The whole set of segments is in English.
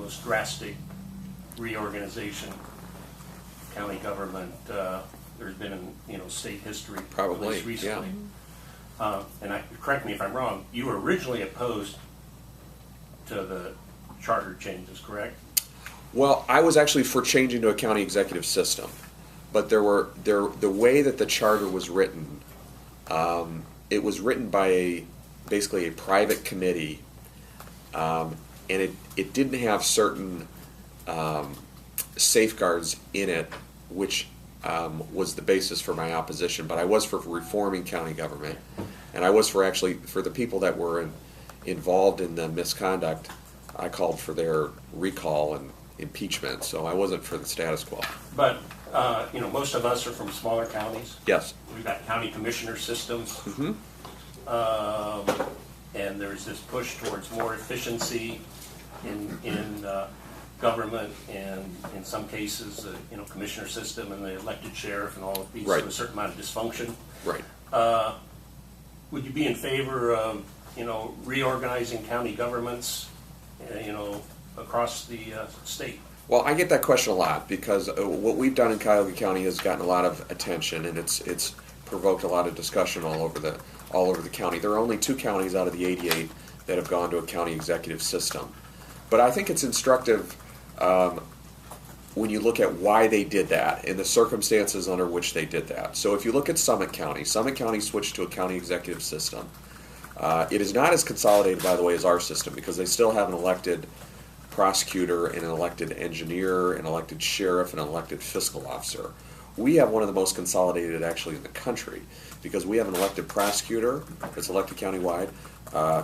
most drastic reorganization county government there's been in state history, probably, at least recently. Yeah. And correct me if I'm wrong, you were originally opposed to the charter changes, correct? Well, I was actually for changing to a county executive system, but the way that the charter was written, it was written by basically a private committee, and it didn't have certain safeguards in it, which was the basis for my opposition. But I was for reforming county government, and I was for the people that were involved in the misconduct. I called for their recall and impeachment, so I wasn't for the status quo. But most of us are from smaller counties. Yes. We've got county commissioner systems, Mm-hmm. And there's this push towards more efficiency in government, and in some cases, commissioner system and the elected sheriff and all of these, Right. a certain amount of dysfunction. Right. Would you be in favor of reorganizing county governments, across the state? Well, I get that question a lot because what we've done in Cuyahoga County has gotten a lot of attention, and it's provoked a lot of discussion all over the county. There are only 2 counties out of the 88 that have gone to a county executive system. But I think it's instructive when you look at why they did that and the circumstances under which they did that. So if you look at Summit County switched to a county executive system. It is not as consolidated, by the way, as our system, because they still have an elected prosecutor and an elected engineer, an elected sheriff, and an elected fiscal officer. We have one of the most consolidated actually in the country, because we have an elected prosecutor that's elected countywide,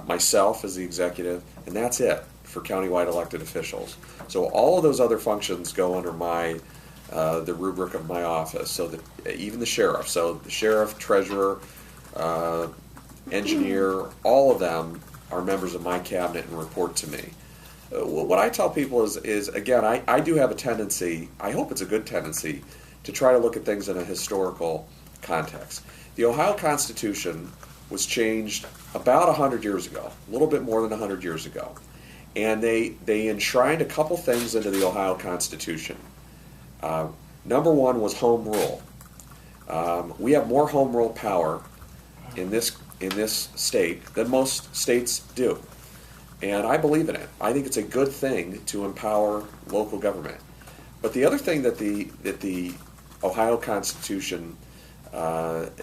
myself as the executive, and that's it for countywide elected officials. So all of those other functions go under the rubric of my office. So that even the sheriff, the sheriff, treasurer, engineer, all of them are members of my cabinet and report to me. What I tell people is again, I do have a tendency, I hope it's a good tendency, to try to look at things in a historical context. The Ohio Constitution was changed about 100 years ago, a little bit more than 100 years ago. And they enshrined a couple things into the Ohio Constitution. Number one was home rule. We have more home rule power in this state than most states do. And I believe in it. I think it's a good thing to empower local government. But the other thing that the Ohio Constitution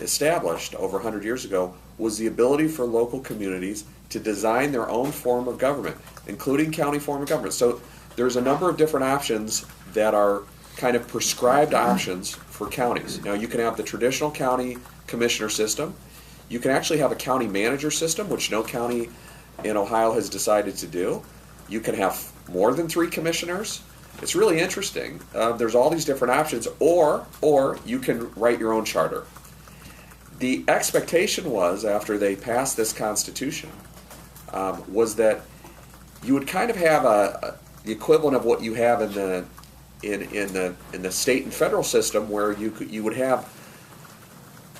established over 100 years ago was the ability for local communities to design their own form of government, including county form of government. So there's a number of different options that are kind of prescribed options for counties. Now you can have the traditional county commissioner system. You can actually have a county manager system, which no county in Ohio has decided to do. You can have more than 3 commissioners. It's really interesting. There's all these different options, or you can write your own charter. The expectation was, after they passed this Constitution, was that you would kind of have the equivalent of what you have in the state and federal system, where you would have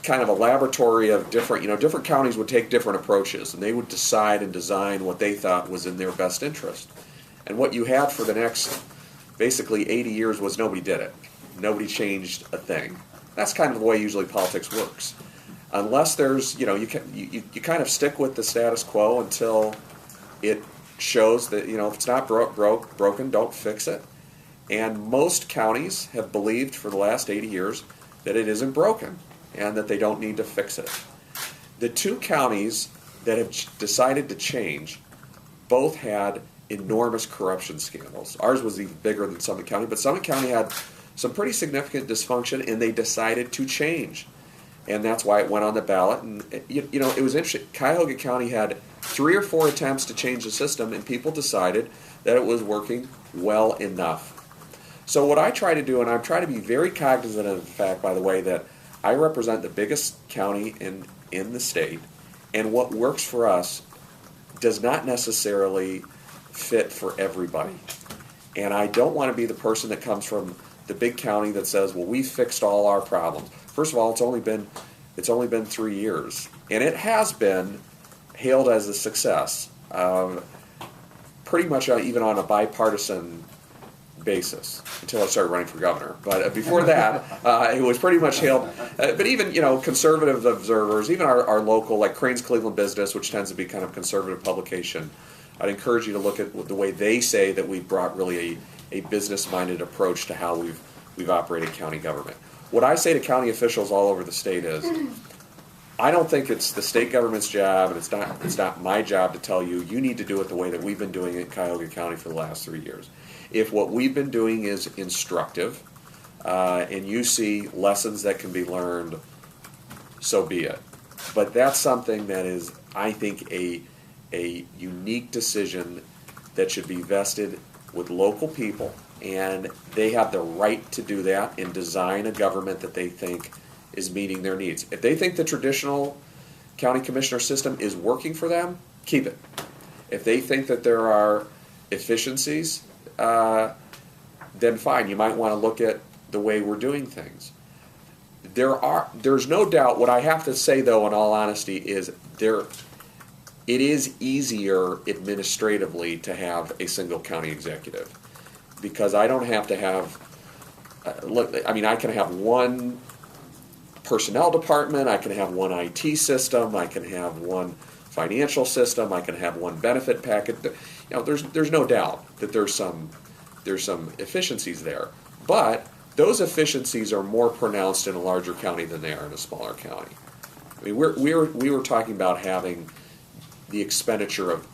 kind of a laboratory of different counties would take different approaches, and they would decide and design what they thought was in their best interest. And what you had for the next basically 80 years was nobody did it. Nobody changed a thing. That's kind of the way usually politics works. Unless there's, you kind of stick with the status quo until it shows that, if it's not broken, don't fix it. And most counties have believed for the last 80 years that it isn't broken and that they don't need to fix it. The 2 counties that have decided to change both had enormous corruption scandals. Ours was even bigger than Summit County, but Summit County had some pretty significant dysfunction, and they decided to change. And that's why it went on the ballot. And it was interesting. Cuyahoga County had 3 or 4 attempts to change the system, and people decided that it was working well enough. So what I try to do, and I'm trying to be very cognizant of the fact, by the way, that I represent the biggest county in the state, and what works for us does not necessarily fit for everybody. And I don't want to be the person that comes from the big county that says, well, we fixed all our problems. First of all, it's only been 3 years, and it has been hailed as a success. pretty much even on a bipartisan basis until I started running for governor. But before that, it was pretty much hailed. But even, conservative observers, even our local, like Crane's Cleveland Business, which tends to be kind of conservative publication, I'd encourage you to look at the way they say that we've brought really a business-minded approach to how we've operated county government. What I say to county officials all over the state is, I don't think it's the state government's job, and it's not my job to tell you, you need to do it the way that we've been doing it in Cuyahoga County for the last 3 years. If what we've been doing is instructive, and you see lessons that can be learned, so be it. But that's something that is, I think, a unique decision that should be vested with local people, and they have the right to do that and design a government that they think is meeting their needs. If they think the traditional county commissioner system is working for them, keep it. If they think that there are efficiencies, then fine. You might want to look at the way we're doing things. There's no doubt. What I have to say, though, in all honesty, is it is easier administratively to have a single county executive, because I don't have to have. I can have one personnel department, I can have one IT system, I can have one financial system, I can have one benefit packet. There's no doubt that there's some efficiencies there, but those efficiencies are more pronounced in a larger county than they are in a smaller county. I mean, we were talking about having the expenditure of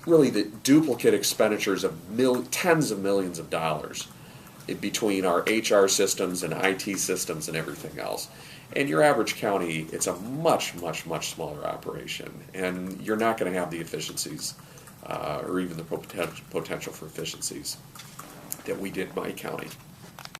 really the duplicate expenditures of tens of millions of dollars between our HR systems and IT systems and everything else. And your average county, it's a much, much, much smaller operation, and you're not going to have the efficiencies or even the potential for efficiencies that we did in my county.